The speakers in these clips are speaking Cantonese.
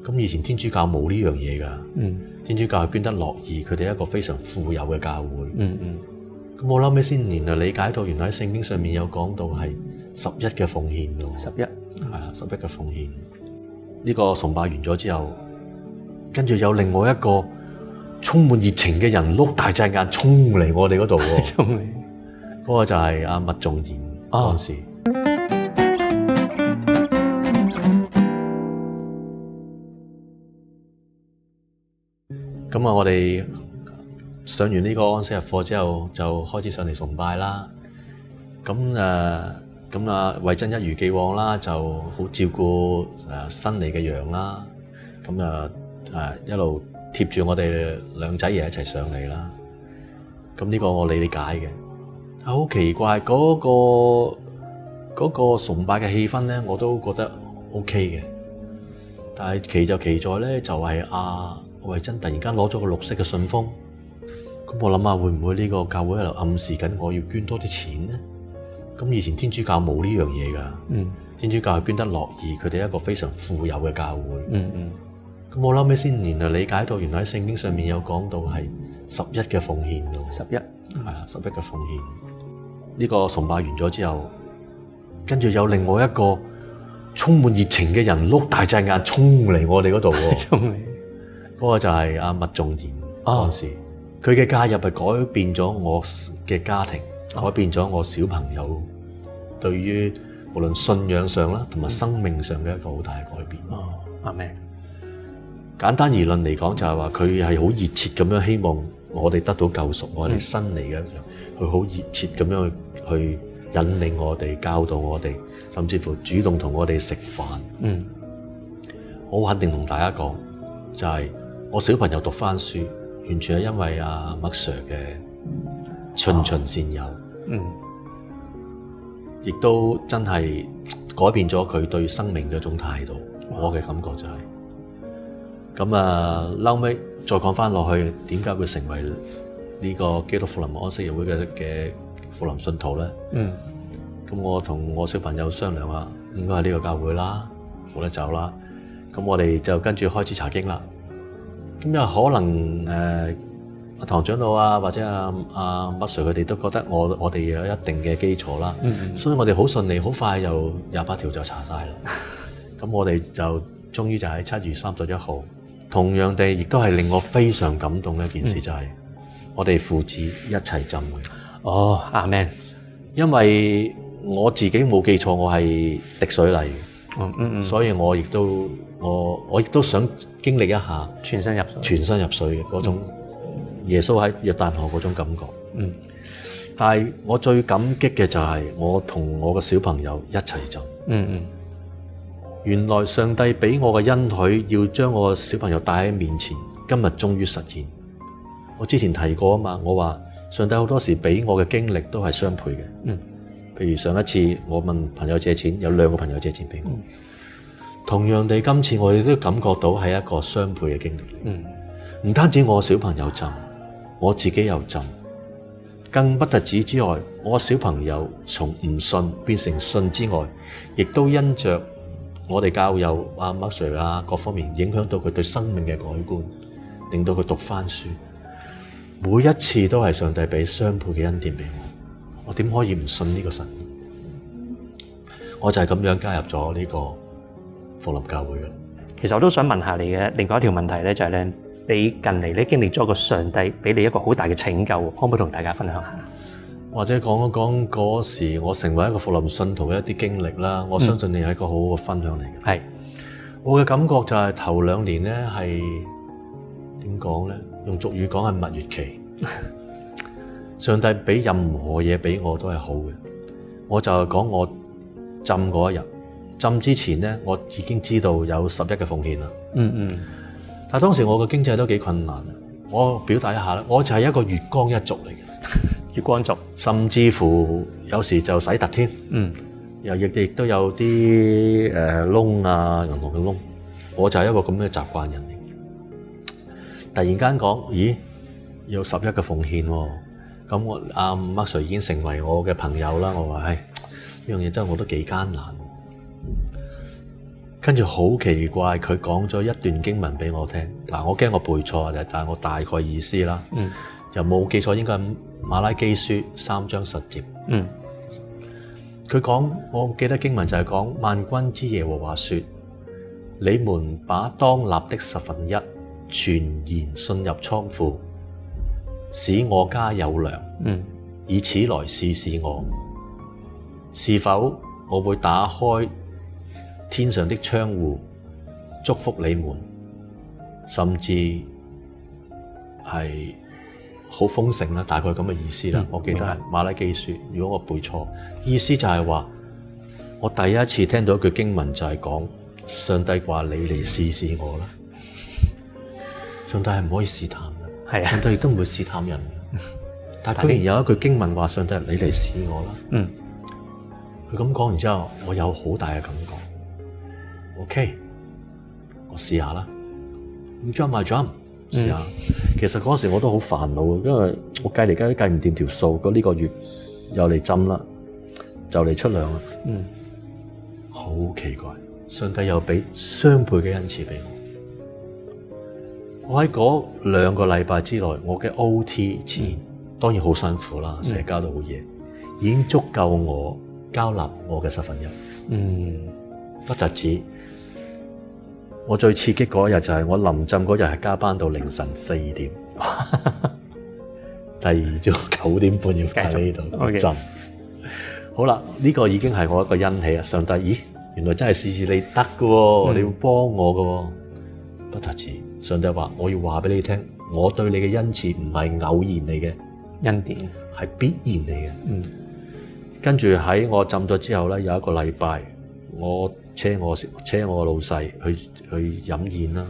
咁以前天主教冇呢樣嘢㗎。天主教係捐得樂意，佢哋係一個非常富有嘅教會。咁我後尾先原來理解到，原來喺聖經上面有講到係11嘅奉獻㗎。11係啦，11嘅奉獻。呢個崇拜完咗之後，跟住有另外一個充滿熱情嘅人碌大隻眼衝嚟我哋嗰度喎。衝嚟，嗰個就係阿麥仲賢嗰陣時。咁啊，我哋上完呢個安息日課之後，就開始上嚟崇拜啦。咁慧珍一如既往啦，就好照顧新嚟嘅羊啦。一路貼住我哋兩仔爺一齊上嚟啦。咁呢個我理解嘅。好奇怪嗰個崇拜嘅氣氛咧，我都覺得 OK 嘅。但係奇就奇在咧，就係慧珍突然間攞咗個綠色嘅信封。咁我諗下會唔會呢個教會喺度暗示緊我要捐多啲錢咧？咁以前天主教冇呢樣嘢㗎。天主教係捐得樂意，佢哋係一個非常富有嘅教會。咁我後尾先原來理解到，原來喺聖經上面有講到係11嘅奉獻㗎。11係啦，11嘅奉獻。呢個崇拜完咗之後，跟住有另外一個充滿熱情嘅人碌大隻眼衝嚟我哋嗰度喎。衝嚟，嗰個就係阿麥仲賢嗰陣時。佢嘅加入係改變咗我嘅家庭，改變咗我小朋友對於無論信仰上啦，同埋生命上嘅一個好大嘅改變。阿們。簡單而論嚟講，就係話佢係好熱切咁樣希望我哋得到救贖，我哋新嚟嘅，佢好熱切咁樣去引領我哋、教導我哋，甚至乎主動同我哋食飯。我肯定同大家講，就係我小朋友讀返書，完全係因為阿麥 Sir 嘅循循善誘。亦都真係改變咗佢對生命嘅一種態度。我嘅感覺就係咁啊。後尾再講返落去，點解會成為呢個基督復臨安息日會嘅復臨信徒咧？咁我同我小朋友商量下，應該係呢個教會啦，冇得走啦。咁我哋就跟住開始查經啦。咁又可能阿唐長老啊，或者阿麥 Sir 佢哋都覺得我哋有一定嘅基礎啦。所以我哋好順利，好快又28條就查晒啦。咁我哋就終於就喺7月31號，同樣地亦都係令我非常感動嘅一件事，就係我哋父子一齊浸嘅。阿們。因為我自己冇記錯，我係滴水禮嘅。所以我亦都想經歷一下全身入水嘅嗰種耶穌喺約旦河嗰種感覺。但係我最感激嘅就係我同我嘅小朋友一齊浸。原來上帝俾我嘅恩許，要將我嘅小朋友帶喺面前，今日終於實現。我之前提過啊嘛，我話上帝好多時俾我嘅經歷都係雙倍嘅。譬如上一次我問朋友借錢，有2個朋友借錢俾我。同樣地，今次我亦都感覺到係一個雙倍嘅經歷。唔單止我小朋友浸，我自己又浸，更不特止之外，我小朋友從唔信變成信之外，亦都因着我哋教友阿麥 Sir 啊各方面影響到佢對生命嘅改觀，令到佢讀翻書。每一次都係上帝俾雙倍嘅恩典俾我點可以唔信呢個神？我就係咁樣加入咗呢個復臨教會嘅。其實我都想問下你嘅另外一條問題咧，就係咧，你近嚟咧經歷咗個上帝俾你一個好大嘅拯救，可唔可以同大家分享下？或者講一講嗰時我成為一個復臨信徒嘅一啲經歷啦。我相信你係一個好好嘅分享嚟嘅。係，我嘅感覺就係頭2年咧係點講咧？用俗語講係蜜月期。上帝俾任何嘢俾我都係好嘅。我就係講我浸嗰一日，浸之前咧，我已經知道有11嘅奉獻啦。但係當時我嘅經濟都幾困難。我表達一下啦，我就係一個月光一族嚟嘅。月光族，甚至乎有時就洗突添。又亦都有啲窿啊，銀行嘅窿。我就係一個咁嘅習慣人嚟。突然間講，咦，有11嘅奉獻喎。咁我阿麥 Sir 已經成為我嘅朋友啦。我話，呢樣嘢真係我都幾艱難。跟住好奇怪，佢講咗一段經文俾我聽。嗱，我驚我背錯，但係我大概意思啦，就冇記錯，應該係馬拉基書3章10節。佢講，我記得經文就係講萬軍之耶和華說：你們把當納的1/10全然進入倉庫，使我家有糧，以此來試試我，是否我會打開天上的窗戶，祝福你們，甚至係好豐盛啦，大概咁嘅意思啦。我記得係馬拉基書，如果我背錯，意思就係話，我第一次聽到一句經文就係講上帝話你嚟試試我啦。上帝係唔可以試探嘅，上帝亦都唔會試探人嘅。但係居然有一句經文話上帝你嚟試我啦。佢咁講完之後，我有好大嘅感覺。OK， 我試下啦。咁 jump my jump，試下。其實嗰時我都好煩惱，因為我計嚟計都計唔掂條數。呢個月又嚟浸啦，就嚟出糧啦。好奇怪，上帝又俾雙倍嘅恩賜俾我。我喺嗰2個禮拜之內，我嘅 OT 錢當然好辛苦啦，社交都好夜，已經足夠我交納我嘅1/10。不特止。我最刺激嗰日就係我臨浸嗰日係加班到凌晨4點，第二朝9點半要翻呢度浸。好啦，呢個已經係我一個欣喜啊！上帝，咦，原來真係試試你得嘅喎，你要幫我嘅喎。不特止，上帝話我要話俾你聽，我對你嘅恩賜唔係偶然嚟嘅恩典，係必然嚟嘅。跟住喺我浸咗之後咧，有一個禮拜，我車我個老細去飲宴啦。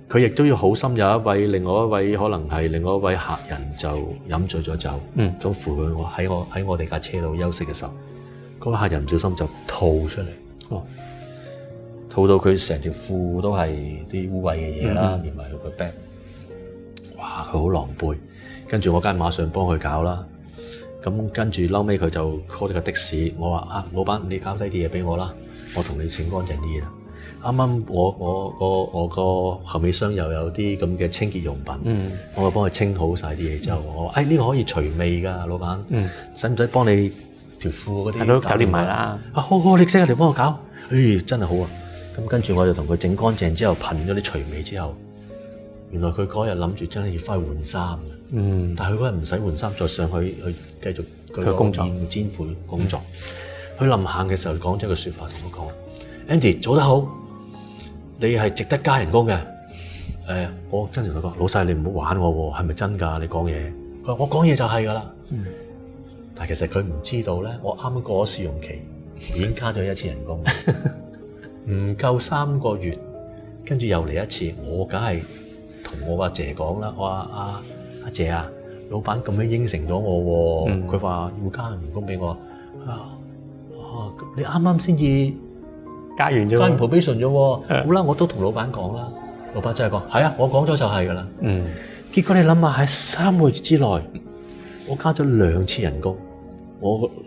佢亦都要好心，有另外一位可能係另外一位客人就飲醉咗酒，咁扶佢喺我哋架車度休息嘅時候，嗰個客人唔小心就吐出嚟，吐到佢成條褲都係啲污穢嘅嘢啦，連埋佢個 bag， 哇！佢好狼狽，跟住我梗係馬上幫佢搞啦。咁跟住後尾佢就 call 咗個的士，我話老闆你交低啲嘢俾我啦，我同你清乾淨啲嘢啦。啱啱我個後尾箱又有啲咁嘅清潔用品，我幫佢清好晒啲嘢之後，我話呢個可以除味㗎，老闆，使唔使幫你條褲嗰啲都搞掂埋啦？好，你即刻嚟幫我搞，真係好啊！咁跟住我就同佢整乾淨之後，噴咗啲除味之後，原來佢嗰日諗住真係要翻去換衫，但係佢嗰日唔使換衫，再上去繼續佢工作宴煎會工作。佢臨行嘅時候講咗句説話同我講 ：Andy 做得好。你係值得加人工嘅，我真係同佢講，老細你唔好玩我喎，係咪真㗎？你講嘢，佢話我講嘢就係㗎啦。但係其實佢唔知道咧，我啱啱過咗試用期，已經加咗1次人工，唔夠3個月，跟住又嚟一次，我梗係同我阿姐講啦，我話阿姐啊，老闆咁樣應承咗我喎，佢話要加人工俾我，你啱啱先至。加完 probation 啫喎，好啦，我都同老闆講啦，老闆真係講，係啊，我講咗就係㗎啦。結果你諗下喺3個月之內，我加咗2次人工，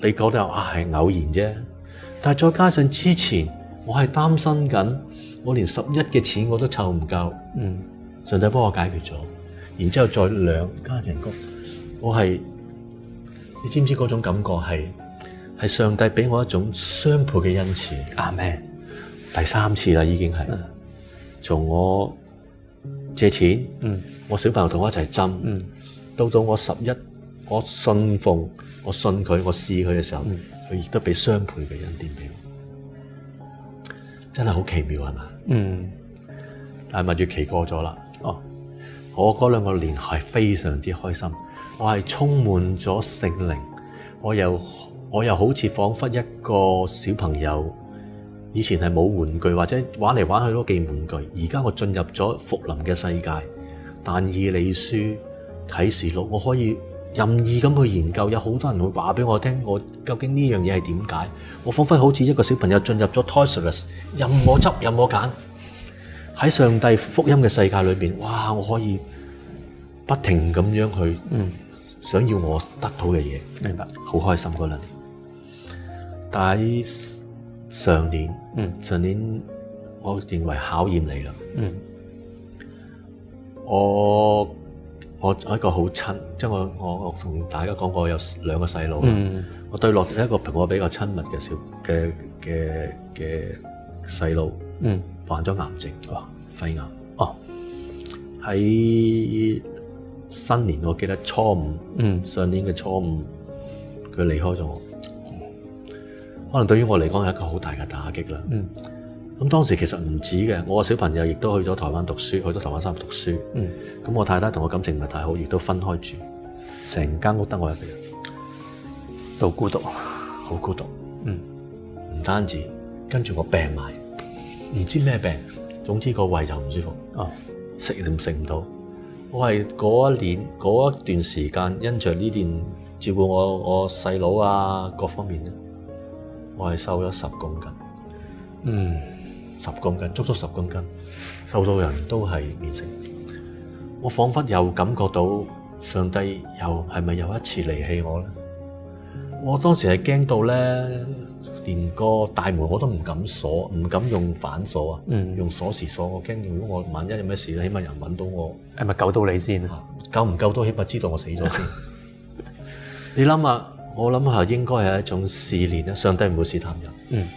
你覺得係偶然啫，但係再加上之前我係擔心緊，我連11嘅錢我都湊唔夠，上帝幫我解決咗，然之後再2加人工，你知唔知嗰種感覺係上帝俾我一種雙倍嘅恩賜。阿們。第3次啦，已經係從我借錢，我小朋友同我一齊浸，到我11，我信奉，我信佢，我試佢嘅時候，佢亦都俾雙倍嘅恩典俾我，真係好奇妙係嘛？但係蜜月期過咗啦，我嗰2個年係非常之開心，我係充滿咗聖靈，我又好似彷彿一個小朋友。以前係冇玩具或者玩嚟玩去都記玩具，而家我進入咗復臨嘅世界，但以理書、啟示錄，我可以任意咁去研究。有好多人會話俾我聽，我究竟呢樣嘢係點解？我彷彿好似一個小朋友進入咗 Toys R Us，任我執任我揀。喺上帝福音嘅世界裏邊，哇！我可以不停咁樣去想要我得到嘅嘢。明白，好開心嗰2年。但係上年，我認為考驗嚟啦。我一個好親，即係我同大家講過有2個細路。我對落一個同我比較親密嘅嘅細路，患咗癌症，肺癌。喺新年，我記得初五，上年嘅初五，佢離開咗我。可能對於我嚟講係一個好大嘅打擊啦。咁當時其實唔止嘅，我個小朋友亦都去咗台灣讀書，去咗台灣三讀書。咁我太太同我感情唔係太好，亦都分開住，成間屋得我一個人，好孤獨，好孤獨。唔單止，跟住我病埋，唔知咩病，總之個胃就唔舒服。食唔到。我係嗰一年嗰一段時間，因着呢段照顧我細佬啊各方面咧，我係瘦咗10公斤。10公斤，足足10公斤，瘦到人都係面色。我彷彿又感覺到上帝又係咪又一次離棄我咧？我當時係驚到咧，連個大門我都唔敢鎖，唔敢用反鎖啊，用鎖匙鎖。我驚如果我萬一有咩事咧，起碼人揾到我，係咪救到你先啊？救唔救到，起碼知道我死咗先。你諗下，我諗下應該係一種試煉咧。上帝唔會試探人。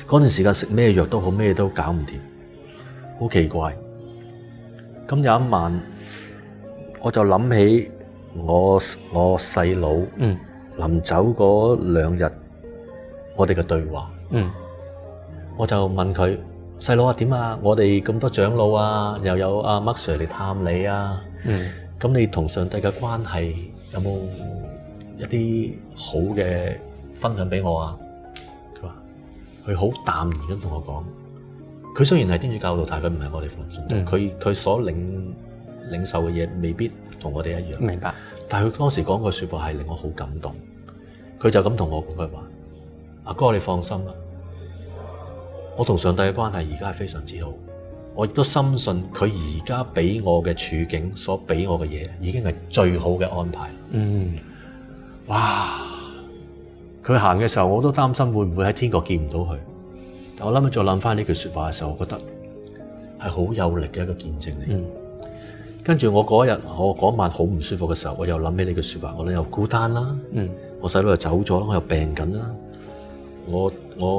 嗰段時間食咩藥都好，咩都搞唔掂，好奇怪。咁有一晚，我就諗起我細佬臨走嗰2日，我哋嘅對話。我就問佢：細佬啊，點啊？我哋咁多長老啊，又有阿麥 Sir 嚟探你啊。咁你同上帝嘅關係有冇一啲好嘅分享俾我啊？佢好淡然咁同我講，佢雖然係天主教徒，但係佢唔係我哋信徒。佢所領受嘅嘢未必同我哋一樣。明白。但係佢當時講句説話係令我好感動。佢就咁同我講句話：阿哥，你放心啦，我同上帝嘅關係而家係非常之好。我亦都深信佢而家俾我嘅處境所俾我嘅嘢已經係最好嘅安排。哇！佢行嘅時候，我都擔心會唔會喺天國見唔到佢。但我諗起再諗翻呢句説話嘅時候，我覺得係好有力嘅一個見證嚟。跟住我嗰日，我嗰晚好唔舒服嘅時候，我又諗起呢句説話，我又孤單啦。我細佬又走咗啦，我又病緊啦。我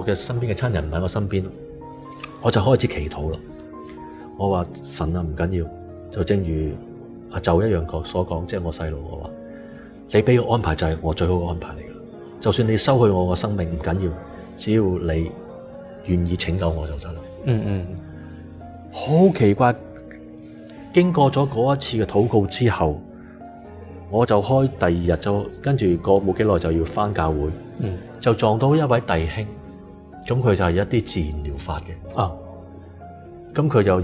嘅身邊嘅親人唔喺我身邊，我就開始祈禱啦。我話神啊，唔緊要，就正如阿就一樣所講，即係我細佬，我話你俾個安排就係我最好嘅安排嚟。就算你收去我個生命唔緊要，只要你願意拯救我就得啦。好奇怪，經過咗嗰一次嘅禱告之後，我就開第2日就跟住過冇幾耐就要返教會，就撞到一位弟兄，咁佢就係一啲自然療法嘅。咁佢就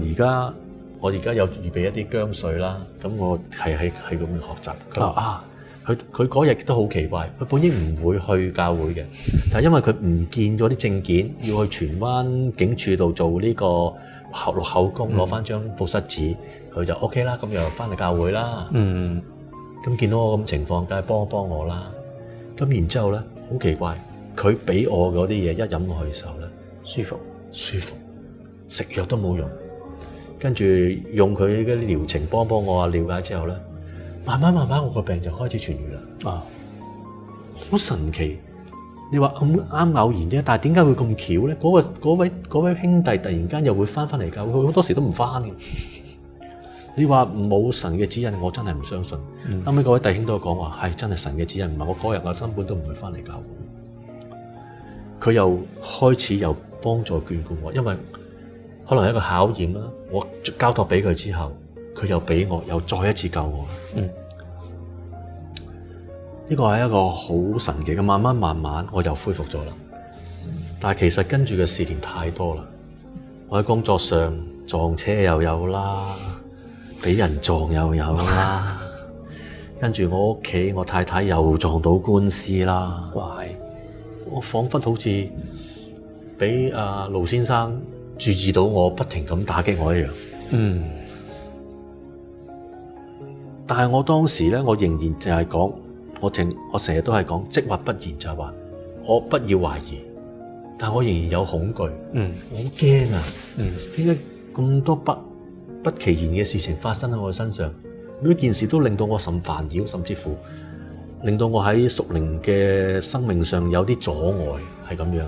我而家有預備一啲薑水啦，咁我係咁學習。佢嗰日都好奇怪，佢本應唔會去教會嘅，但係因為佢唔見咗啲證件，要去荃灣警署度做呢個錄口供，攞翻張報失紙，佢就 OK 啦，咁又翻嚟教會啦。咁見到我咁情況，梗係幫一幫我啦。咁然之後咧，好奇怪，佢俾我嗰啲嘢一飲落去嘅時候咧，舒服，食藥都冇用，跟住用佢嗰啲療程幫我啊，了解之後咧。慢慢我個病就開始痊愈啦。好神奇！你話咁啱偶然啫，但係點解會咁巧咧？嗰位兄弟突然間又會翻嚟教會，佢好多時都唔翻嘅。你話冇神嘅指引，我真係唔相信。後尾嗰位弟兄都講話，係真係神嘅指引，唔係我嗰日我根本都唔會翻嚟教會。佢又開始又幫助眷顧我，因為可能係一個考驗啦。我交託俾佢之後，佢又俾我，又再一次救我。呢個係一個好神奇嘅，慢慢我又恢復咗啦。但係其實跟住嘅試煉太多啦。我喺工作上撞車又有啦，俾人撞又有啦，跟住我屋企我太太又撞到官司啦。哇！我彷彿好似俾阿盧先生注意到我，不停咁打擊我一樣。但係我當時咧，我仍然就係講，我成日都係講，即或不然，就係話我不要懷疑，但我仍然有恐懼，嗯，我好驚啊！嗯，點解咁多不其然嘅事情發生喺我身上？每一件事都令到我甚煩擾，甚至乎令到我喺屬靈嘅生命上有啲阻礙，係咁樣。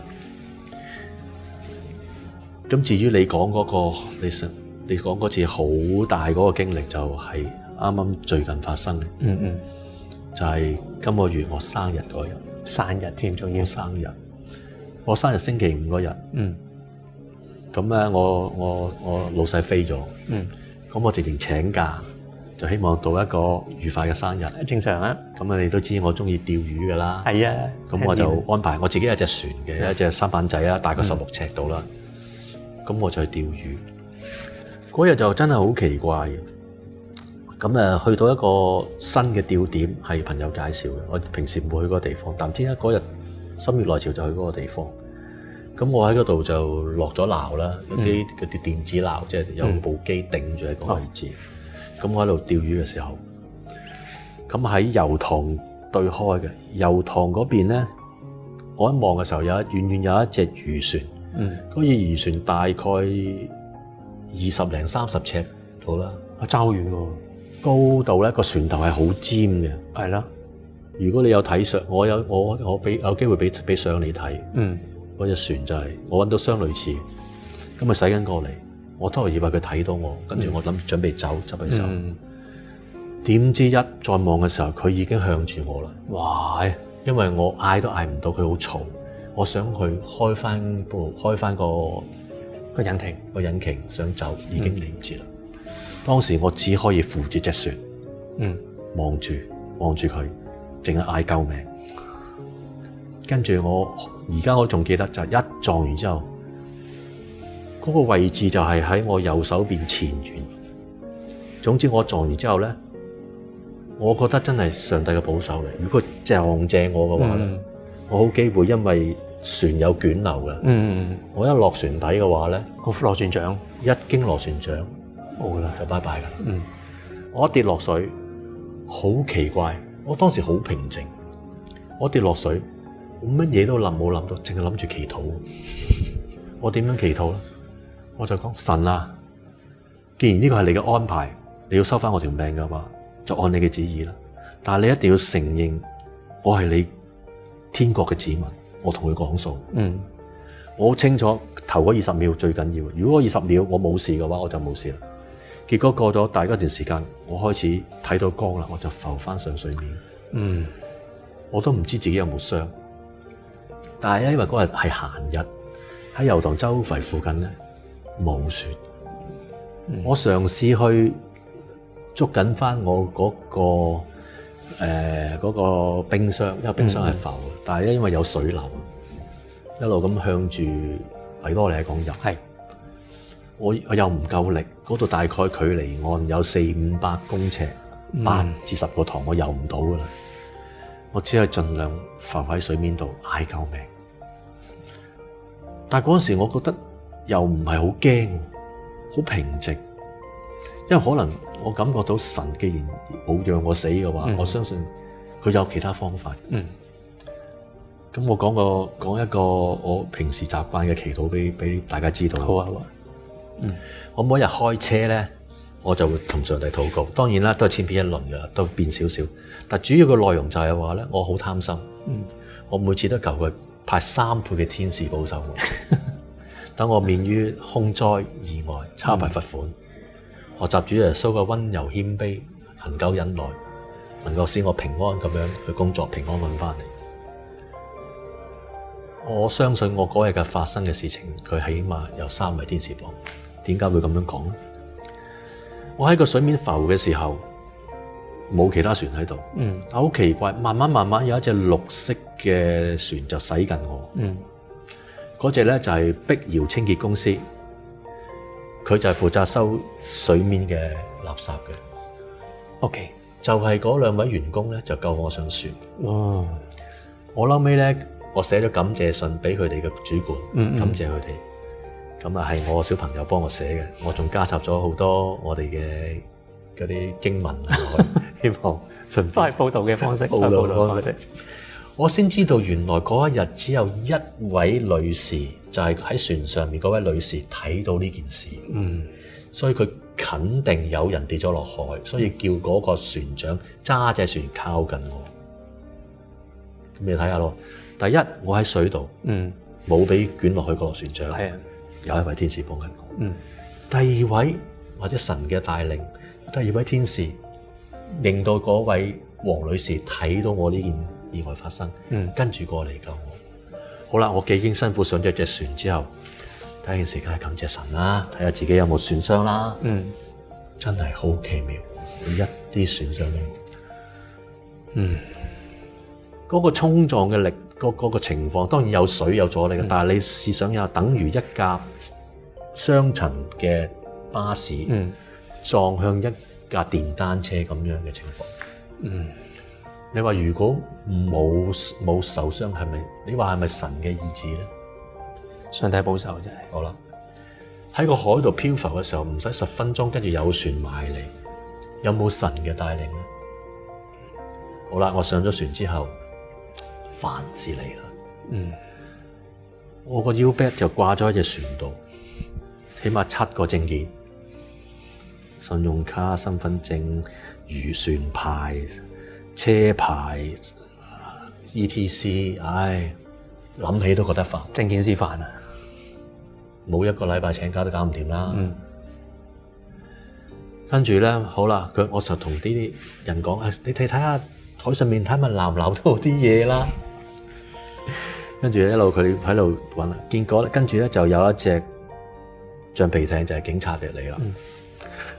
咁至於你講嗰個，你講嗰次好大嗰個經歷，就係啱啱最近發生嘅。嗯嗯，就係今個月我生日嗰日，生日添，仲要我生日星期五嗰日。嗯，咁咧我老細飛咗。嗯，咁我直情請假，就希望到一個愉快嘅生日。正常啊。咁啊，你都知我中意釣魚㗎啦。係啊。咁我就安排我自己有隻船嘅，一隻舢板仔啊，大概16尺度啦。咁我就去釣魚。嗰日就真係好奇怪嘅。咁去到一個新嘅釣點，係朋友介紹嘅。我平時唔會去嗰個地方，但唔知點解嗰日心血來潮就去嗰個地方。咁我喺嗰度就落咗錨啦，嗰啲電子錨，即係有部機頂住喺個位置。咁我喺度釣魚嘅時候，咁喺油塘對開嘅油塘嗰邊咧，我一望嘅時候，遠遠有一隻漁船。嗰隻漁船大概20零30尺度啦，爭好遠喎。高度咧，個船頭係好尖嘅。係啦。如果你有睇相，我有機會俾相你睇。嗰隻船就係我揾到相類似，咁咪駛緊過嚟。我當然以為佢睇到我，跟住我諗準備走，執起手。點知一再望嘅時候，佢已經向住我啦。哇！因為我嗌都嗌唔到，佢好嘈。我想去開翻個引擎想走，已經嚟唔切啦。當時我只可以扶住隻船，望住佢，淨係嗌救命。跟住而家我仲記得，就一撞完之後，嗰個位置就係喺我右手邊前緣。總之我撞完之後咧，我覺得真係上帝嘅保守嚟。如果佢撞正我嘅話咧，我好機會因為船有捲流嘅。我一落船底嘅話咧，個螺旋槳一經螺旋槳，冇啦，就拜拜㗎。我一跌落水，好奇怪，我當時好平靜。我跌落水，我乜嘢都冇諗到，淨係諗住祈禱。我點樣祈禱咧？我就講神啊，既然呢個係你嘅安排，你要收翻我條命嘅話，就按你嘅旨意啦。但係你一定要承認我係你天國嘅子民，我同佢講數。我好清楚頭嗰20秒最緊要。如果20秒我冇事嘅話，我就冇事啦。結果過咗大嗰段時間，我開始睇到光啦，我就浮翻上水面。我都唔知自己有冇傷，但係因為嗰日係閒日，喺油塘周圍附近咧冇船。我嘗試去捉緊翻我嗰個冰箱，因為冰箱係浮，但係因為有水流，一路咁向住維多利亞港入。我又唔夠力，嗰度大概距離岸有400-500公尺，8至10個塘我游唔到噶啦。我只係盡量浮喺水面度嗌救命。但係嗰陣時，我覺得又唔係好驚，好平靜，因為可能我感覺到神既然冇讓我死嘅話，我相信佢有其他方法。咁我講一個我平時習慣嘅祈禱俾大家知道。好啊。我每日開車咧，我就會同上帝禱告。當然啦，都係千篇一律噶，都變少少。但主要嘅內容就係話咧，我好貪心。我每次都求佢派3倍嘅天使保守我，等我免於空災意外、差牌罰款。學習主耶穌嘅溫柔謙卑、恒久忍耐，能夠使我平安咁樣去工作，平安揾翻嚟。我相信我嗰日嘅發生嘅事情，佢起碼有3位天使幫。點解會咁樣講咧？我喺個水面浮嘅時候，冇其他船喺度。但好奇怪，慢慢有一隻綠色嘅船就駛近我。嗰隻咧就係碧瑤清潔公司，佢就係負責收水面嘅垃圾嘅。OK， 就係嗰2位員工咧就救我上船。我後尾咧，我寫咗感謝信俾佢哋嘅主管，感謝佢哋。咁啊，係我小朋友幫我寫嘅，我仲加插咗好多我哋嘅嗰啲經文啊，希望順便都係報道嘅方式。我先知道原來嗰一日只有一位女士，就係喺船上面嗰位女士睇到呢件事。所以佢肯定有人跌咗落海，所以叫嗰個船長揸隻船靠近我。咁你睇下咯，第一我喺水度，冇俾捲落去嗰個船長，係啊，有一位天使幫緊我。第二位或者神嘅帶領，第二位天使令到嗰位黃女士睇到我呢件意外發生，跟住過嚟救我。好啦，我幾經辛苦上咗隻船之後，第一件事梗係感謝神啦，睇下自己有冇損傷啦。真係好奇妙，一啲損傷都冇。嗰個衝撞嘅力，嗰個情況當然有水有阻力嘅，但係你試想下，等於一架雙層嘅巴士撞向一架電單車咁樣嘅情況。你話如果冇受傷，係咪？你話係咪神嘅意志咧？上帝保守真係。好啦，喺個海度漂浮嘅時候，唔使10分鐘，跟住有船埋嚟，有冇神嘅帶領咧？好啦，我上咗船之後，凡事嚟啦。我個腰 bag 就掛咗喺隻船度，起碼7個證件：信用卡、身份證、漁船牌、車牌、ETC。唉，諗起都覺得煩。證件師煩啊！冇一個禮拜請假都搞唔掂啦。跟住咧，好啦，我就同啲人講：你睇下海上面睇咪撈唔撈到啲嘢啦。跟住一路佢喺度揾，結果跟住咧就有一隻橡皮艇，就係警察嚟啦。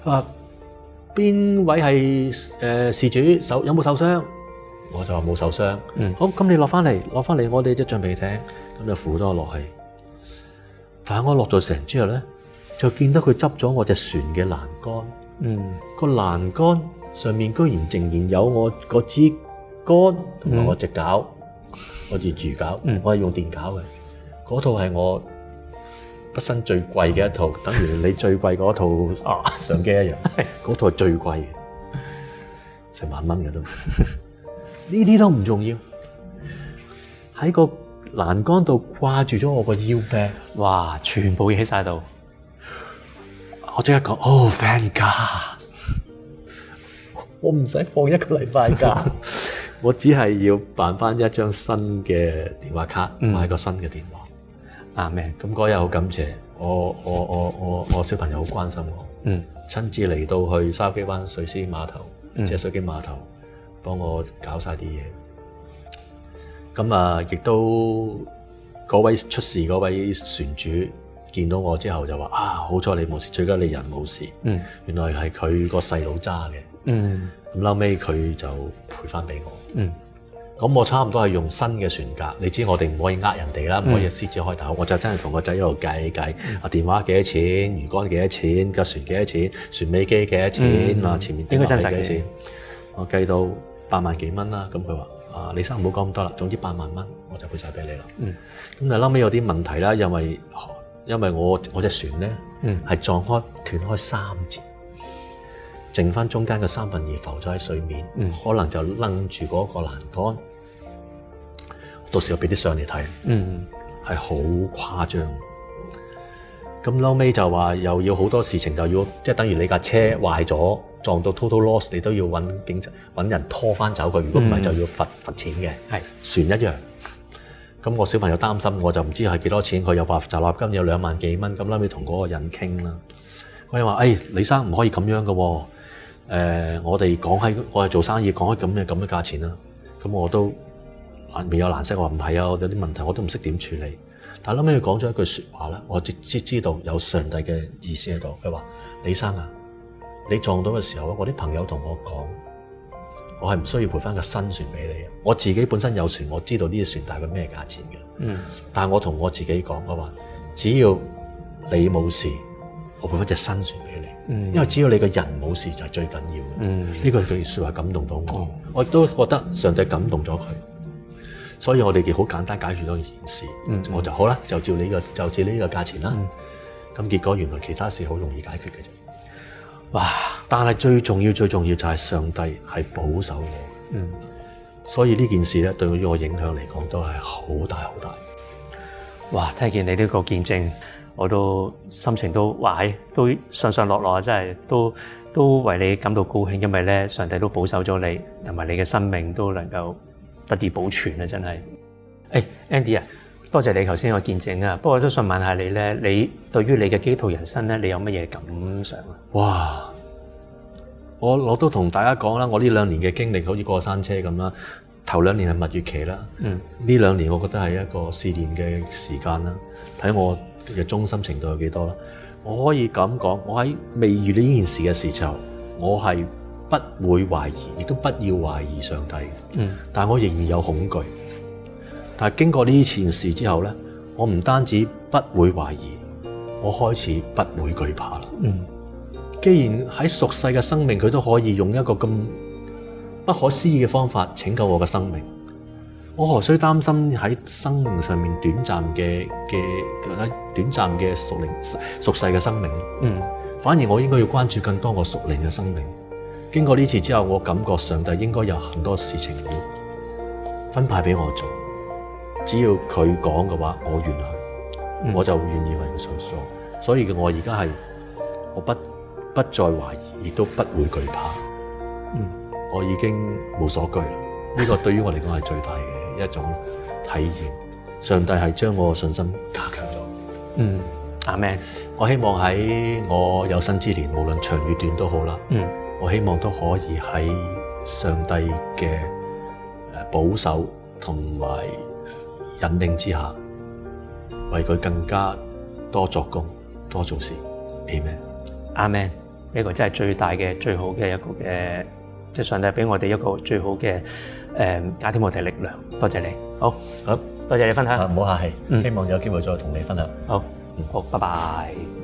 話邊位係事主有冇受傷？我就話冇受傷。好，咁你落翻嚟，我哋隻橡皮艇，咁就扶咗我落去。但係我落咗船之後咧，就見到佢執咗我隻船嘅欄杆。個欄杆上面居然仍然有我嗰支杆同埋我隻鉸，我隻魚鉸，我係用電鉸嘅。嗰套係我畢生最貴嘅一套，等於你最貴嗰套相機一樣。嗰套係最貴嘅，成萬蚊嘅都。呢啲都唔重要，喺個欄杆度掛住咗我個腰 bag，哇！全部嘢喺晒度，我即刻講：thank God！我唔使放1個禮拜假，我只係要辦翻一張新嘅電話卡，買個新嘅電話。咩？咁嗰日好感謝我小朋友好關心我，親自嚟到去筲箕灣水師碼頭，即係水機碼頭，幫我搞晒啲嘢。咁亦都嗰位出事嗰位船主見到我之後就話：好彩你冇事，最緊你人冇事。原來係佢個細佬揸嘅。咁後尾佢就賠翻俾我。咁我差唔多係用新嘅船價，你知我哋唔可以呃人哋啦，唔可以獅子開頭。我就真係同個仔一路計電話幾多錢，魚竿幾多錢，架船幾多錢，船尾機幾多錢，前面應該真係幾多錢。我計到8萬幾蚊啦。咁佢話：李生唔好講咁多啦，總之8萬蚊我就賠晒俾你啦。咁但後尾有啲問題啦，因為我隻船咧係斷開3節。剩翻中間嘅2/3浮咗喺水面，可能就掕住嗰個欄杆。到時我俾啲相你睇，係好誇張。咁後尾就話又要好多事情，就要即係等於你架車壞咗，撞到 total loss，你都要揾警察揾人拖翻走佢。如果唔係就要罰錢嘅。船一樣。咁我小朋友擔心，我就唔知係幾多錢，佢又話集立金有2萬幾蚊。咁後尾同嗰個人傾啦，佢話：李生唔可以咁樣嘅喎。我哋我係做生意講開咁嘅價錢啦，咁我都未有難色。我話唔係啊，我有啲問題我都唔識點處理。但係後尾佢講咗一句説話咧，我知道有上帝嘅意思喺度。佢話：李生啊，你撞到嘅時候，我啲朋友同我講，我係唔需要賠翻個新船俾你。我自己本身有船，我知道呢啲船大概咩價錢嘅。但係我同我自己講，我話只要你冇事，我賠翻隻新船俾你。因為只要你個人冇事就係最緊要嘅。呢句説話感動到我，我亦都覺得上帝感動咗佢，所以我哋好簡單解決咗件事。我就好啦，就照呢個價錢啦。咁結果原來其他事好容易解決嘅啫。哇！但係最重要就係上帝係保守我。所以呢件事咧對於我影響嚟講都係好大好大。哇！聽見你呢個見證，我都心情都都上上落落，真係都為你感到高興，因為咧上帝都保守咗你，同埋你嘅生命都能夠得以保存啊！真係。Andy 啊，多謝你頭先個見證啊。不過我都想問下你咧，你對於你嘅基督徒人生咧，你有乜嘢感想啊？哇！我都同大家講啦，我呢2年嘅經歷好似過山車咁啦。頭2年係蜜月期啦，呢2年我覺得係一個試煉嘅時間啦，睇我嘅忠心程度有幾多啦。我可以咁講，我喺未遇到呢件事嘅時候，我係不會懷疑，亦都不要懷疑上帝。但係我仍然有恐懼。但係經過呢件事之後咧，我唔單止不會懷疑，我開始不會懼怕啦。既然喺屬世嘅生命，佢都可以用一個咁不可思議嘅方法拯救我嘅生命，我何須擔心喺生命上面短暫嘅屬世嘅生命？反而我應該要關注更多我屬靈嘅生命。經過呢次之後，我感覺上帝應該有很多事情會分派俾我做，只要佢講嘅話，我願去，我就願意為佢所做。所以我而家係我不再懷疑，亦都不會懼怕。我已經無所懼啦，呢個對於我嚟講係最大嘅一種體驗。上帝係將我嘅信心加強咗。阿們。我希望喺我有生之年，無論長與短都好啦。我希望都可以喺上帝嘅保守同埋引領之下，為佢更加多作工、多做事。Amen。阿們。呢個真係最大嘅、最好嘅一個嘅。即係上帝俾我哋一個最好嘅加添我哋力量，多謝你，好，多謝你分享，唔好客氣，希望有機會再同你分享，好，拜拜。